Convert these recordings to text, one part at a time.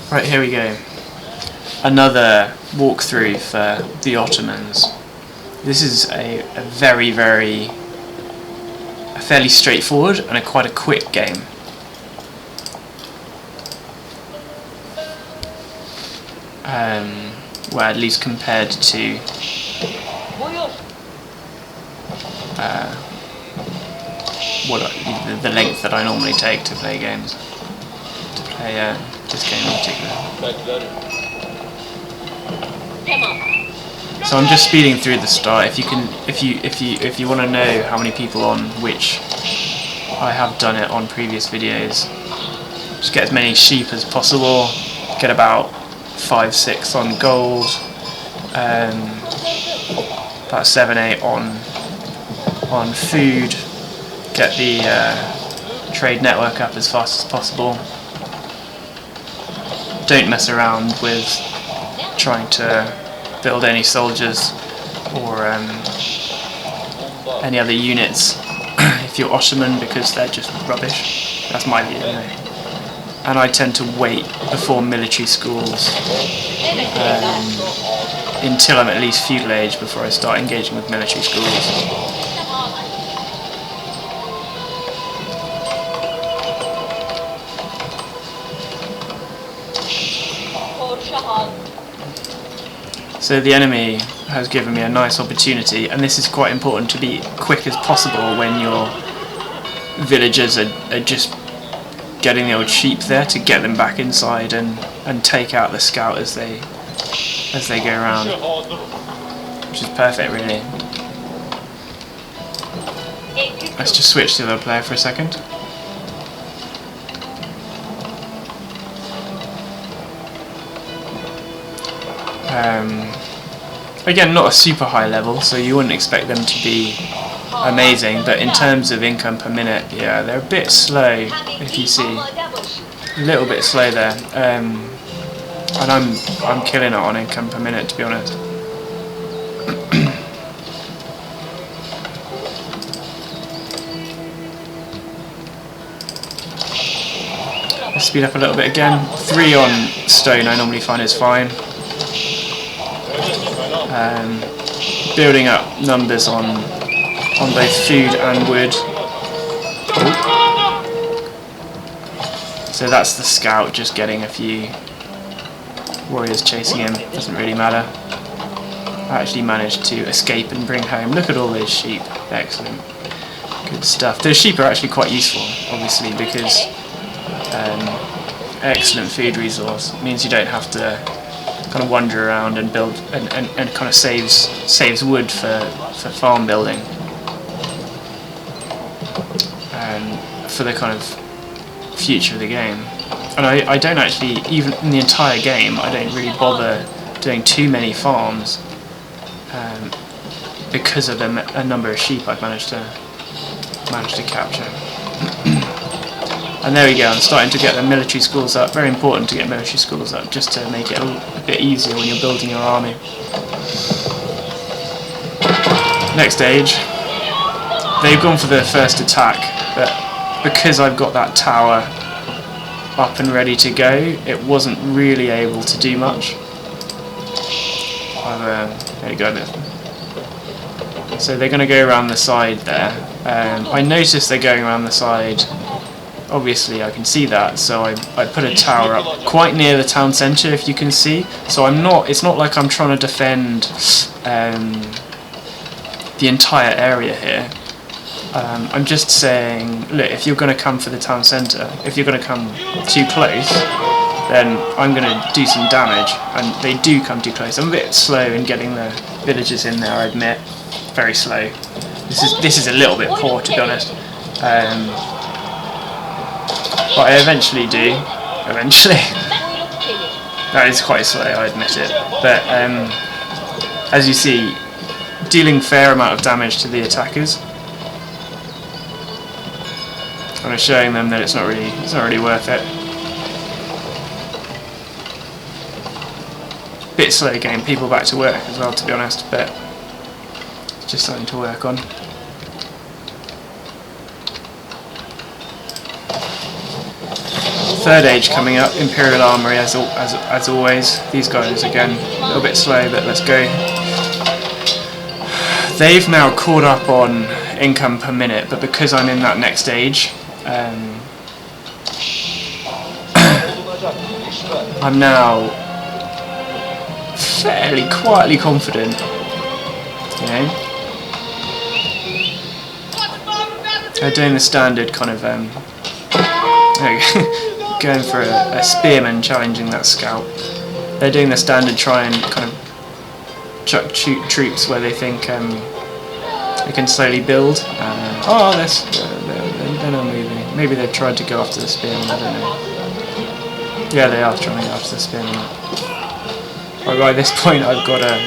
Right, here we go. Another walkthrough for the Ottomans. This is a fairly straightforward and quite a quick game. Well, at least compared to the length that I normally take to play games. To play this game in particular. So I'm just speeding through the start. If you want to know how many people on which I have done it on previous videos, just get as many sheep as possible. Get about 5-6 on gold, about 7-8 on food. Get the trade network up as fast as possible. Don't mess around with trying to build any soldiers or any other units if you're Ottoman, because they're just rubbish. That's my view anyway. And I tend to wait before military schools until I'm at least feudal age before I start engaging with military schools. So the enemy has given me a nice opportunity, and this is quite important to be quick as possible when your villagers are just getting the old sheep there, to get them back inside and take out the scout as they go around, which is perfect really. Let's just switch to the other player for a second. Again, not a super high level, so you wouldn't expect them to be amazing, but in terms of income per minute, yeah, they're a bit slow, if you see. A little bit slow there. And I'm killing it on income per minute, to be honest. Let's speed up a little bit again. 3 on stone I normally find is fine. Building up numbers on both food and wood. So that's the scout just getting a few warriors chasing him. Doesn't really matter. I actually managed to escape and bring home. Look at all those sheep. Excellent. Good stuff. Those sheep are actually quite useful, obviously, because excellent food resource. It means you don't have to kind of wander around and build, and kind of saves wood for farm building, for the kind of future of the game. And I don't actually, even in the entire game, I don't really bother doing too many farms, because of a number of sheep I've managed to capture. And there we go, I'm starting to get the military schools up. Very important to get military schools up, just to make it a bit easier when you're building your army. Next stage. They've gone for their first attack, but because I've got that tower up and ready to go, it wasn't really able to do much. There you go. So they're going to go around the side there. I noticed they're going around the side. Obviously I can see that, so I put a tower up quite near the town centre, if you can see. So it's not like I'm trying to defend the entire area here. I'm just saying, look, if you're going to come for the town centre, if you're going to come too close, then I'm going to do some damage. And they do come too close. I'm a bit slow in getting the villagers in there, I admit. Very slow. This is a little bit poor, to be honest. But I eventually do. Eventually. That is quite slow, I admit it. But as you see, dealing fair amount of damage to the attackers. Kind of showing them that it's not really worth it. Bit slow getting people back to work as well, to be honest, but it's just something to work on. Third age coming up, Imperial Armory as always. These guys again a little bit slow, but let's go. They've now caught up on income per minute, but because I'm in that next age, I'm now fairly quietly confident, you know. They're doing the standard kind of going for a spearman challenging that scout. They're doing the standard try and kind of chuck troops where they think they can slowly build. Oh, they're not moving. Maybe they've tried to go after the spearman, I don't know. Yeah, they are trying to go after the spearman. Right, by this point I've got a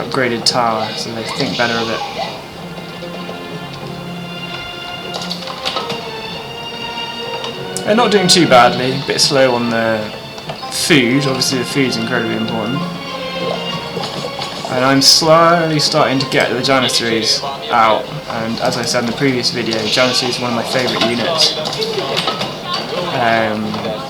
upgraded tower, so they think better of it. They're not doing too badly, a bit slow on the food, obviously the food's incredibly important. And I'm slowly starting to get the Janissaries out, and as I said in the previous video, Janissaries is one of my favourite units.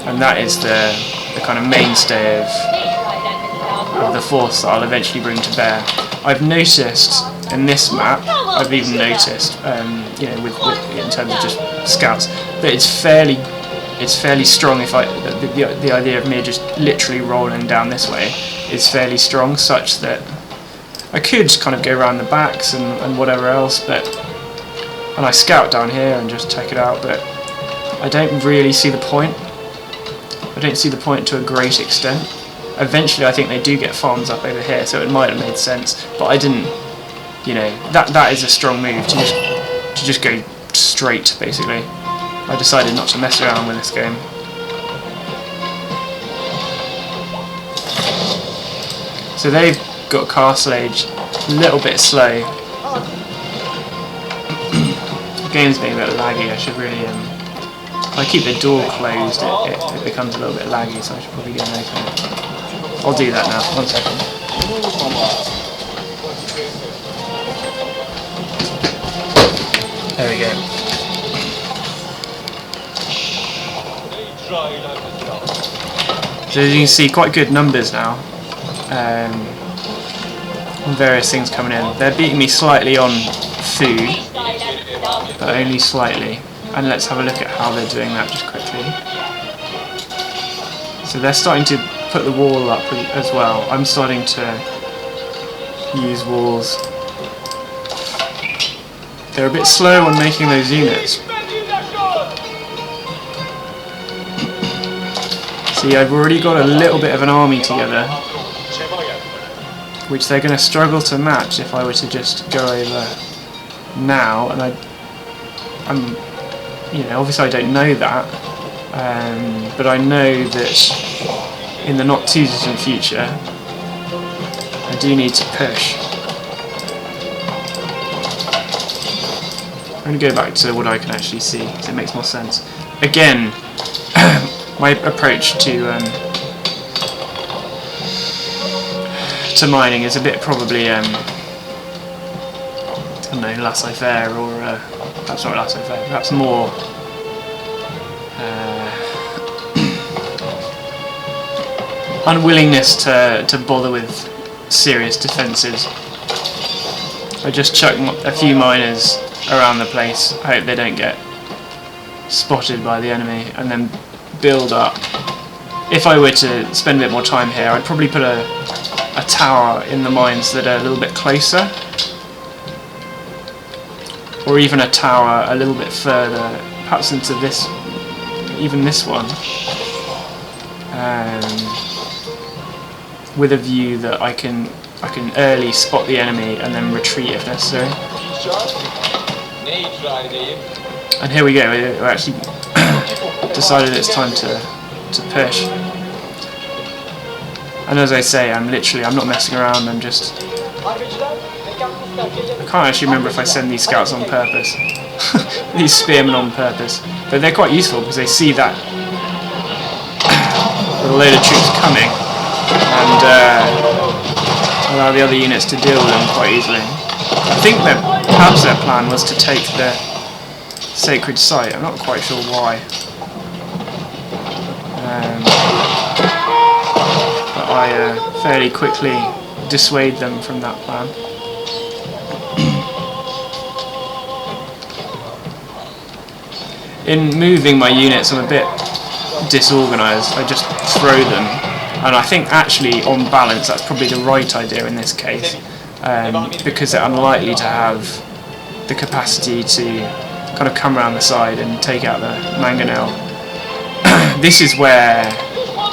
And that is the kind of mainstay of the force that I'll eventually bring to bear. I've noticed in this map, I've even noticed, you know, with in terms of just scouts, that it's fairly strong. If the idea of me just literally rolling down this way is fairly strong, such that I could kind of go around the backs and whatever else, and I scout down here and just check it out, but I don't really see the point. I don't see the point to a great extent. Eventually I think they do get farms up over here, so it might have made sense, but I didn't, you know, that is a strong move to just go straight, basically. I decided not to mess around with this game. So they've got Castle Age, a little bit slow. The game's being a bit laggy. I should really, if I keep the door closed, it becomes a little bit laggy, so I should probably go and open it. I'll do that now, 1 second. There we go. So as you can see, quite good numbers now. And various things coming in. They're beating me slightly on food, but only slightly. And let's have a look at how they're doing that just quickly. So they're starting to put the wall up as well. I'm starting to use walls. They're a bit slow on making those units. See, I've already got a little bit of an army together, which they're going to struggle to match if I were to just go over now. And I'm, you know, obviously I don't know that, but I know that in the not too distant future, I do need to push. I'm going to go back to what I can actually see, because it makes more sense. Again, my approach to mining is a bit probably, I don't know, laissez-faire, or perhaps not laissez-faire, perhaps more unwillingness to bother with serious defences. I just chuck a few miners around the place, I hope they don't get spotted by the enemy, and then build up. If I were to spend a bit more time here, I'd probably put a tower in the mines that are a little bit closer, or even a tower a little bit further, perhaps into this, even this one, with a view that I can early spot the enemy and then retreat if necessary. And here we go. We're actually decided it's time to push. And as I say, I'm not messing around. I can't actually remember if I send these scouts on purpose, these spearmen on purpose, but they're quite useful because they see that with a load of troops coming, and allow the other units to deal with them quite easily. I think that perhaps their plan was to take the sacred site. I'm not quite sure why. but I fairly quickly dissuade them from that plan. In moving my units, I'm a bit disorganised. I just throw them, and I think actually on balance that's probably the right idea in this case, because they're unlikely to have the capacity to kind of come around the side and take out the mangonel. This is where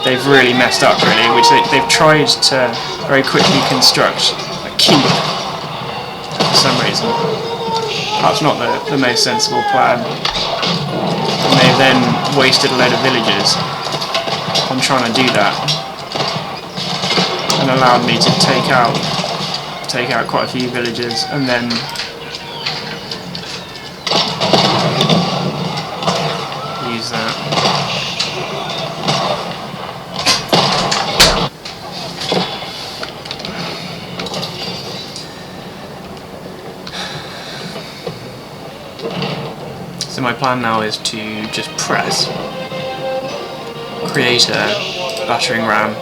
they've really messed up, really, which they've tried to very quickly construct a keep for some reason. Perhaps not the most sensible plan. And they've then wasted a load of villagers on trying to do that, and allowed me to take out quite a few villagers, and then use that. So my plan now is to just press, create a battering ram,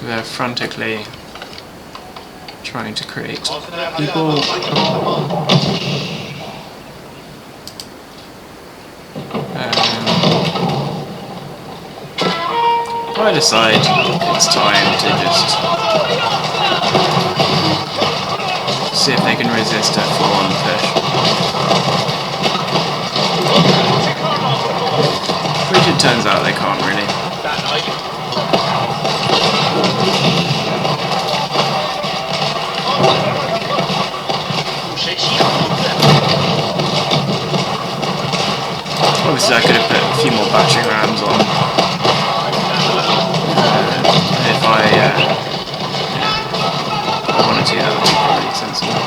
they're frantically trying to create people. I decide it's time to just see if they can resist a full-on push, which it turns out they can't really. Obviously I could have put a few more battering rams on. If I wanted to, that would be probably sensible.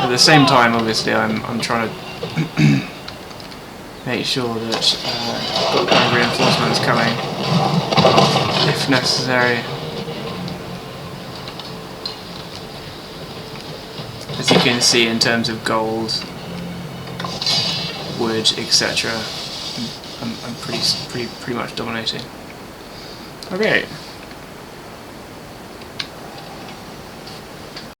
At the same time, obviously, I'm trying to make sure that I've got reinforcements coming if necessary. As you can see, in terms of gold, wood, etc., I'm pretty much dominating. Okay.